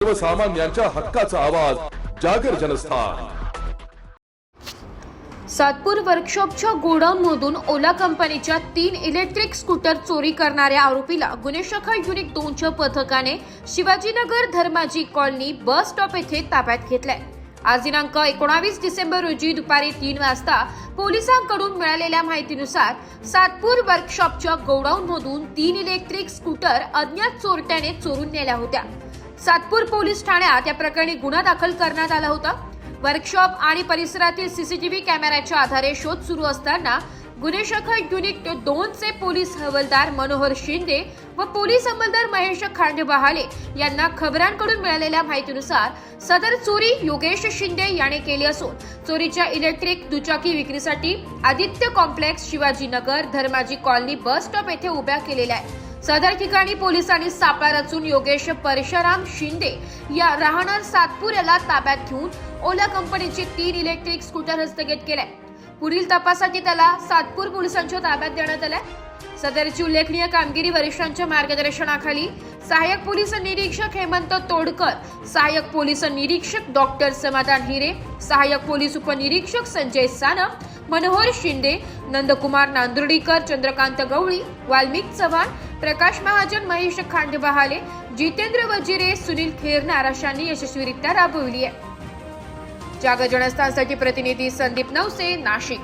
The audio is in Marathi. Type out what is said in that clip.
सर्वसामान्यांच्या हक्काचा आवाज जागर जनस्थान। सातपूर वर्कशॉपच्या गोडाऊनमधून ओला कंपनीच्या 3 इलेक्ट्रिक स्कूटर चोरी करणाऱ्या आरोपीला गुन्हे शाखा युनिट 2च्या पथकाने Shivajinagar Dharmaji colony bus stop येथे ताब्यात घेतलाय। आज दिनांक 19 डिसेंबर रोजी दुपारी 3 वाजता पोलिसांकडून मिळालेल्या माहितीनुसार सातपूर वर्कशॉपच्या गोडाऊनमधून 3 इलेक्ट्रिक स्कूटर अज्ञात चोरट्याने चोरून नेल्या होत्या। सातपूर पोलीस ठाण्यात या प्रकरणी गुन्हा दाखल करण्यात आला होता। वर्कशॉप आणि परिसरातील सीसीटीव्ही कॅमेऱ्याच्या आधारे शोध सुरू असताना गुन्हे शाखा युनिट 2चे पोलीस हवालदार मनोहर शिंदे व पोलीस अंमलदार महेश खांडेबहाले यांना खबरांकडून मिळालेल्या माहितीनुसार सदर चोरी योगेश शिंदे याने केली असून चोरीच्या इलेक्ट्रिक दुचाकी विक्रीसाठी Aditya complex Shivajinagar Dharmaji colony bus stop येथे उभ्या केलेल्या आहे। सदर ठिकाणी पोलिसांनी सापळा रचून योगेश परशुराम शिंदे या राहणार सातपूर याला ताब्यात घेऊन ओला कंपनीचे 3 इलेक्ट्रिक स्कूटर हस्तगत केले। पुढील तपासासाठी त्याला सातपूर पोलिसांच्या ताब्यात देण्यात आले। सदरची उल्लेखनीय कामगिरी वरिष्ठांच्या मार्गदर्शनाखाली सहाय्यक पोलीस निरीक्षक हेमंत तोडकर, सहाय्यक पोलीस निरीक्षक डॉक्टर समाधान हिरे, सहाय्यक पोलीस उपनिरीक्षक संजय सानप, मनोहर शिंदे, नंदकुमार नांदुर्डीकर, चंद्रकांत गवळी, वाल्मिक चव्हाण, प्रकाश महाजन, महेश खांडेबहाले, जितेंद्र वजिरे, सुनील खेरनार अशांनी यशस्वीरित्या राबविली आहे। जागर जनस्थानसाठी प्रतिनिधी संदीप नवसे, नाशिक।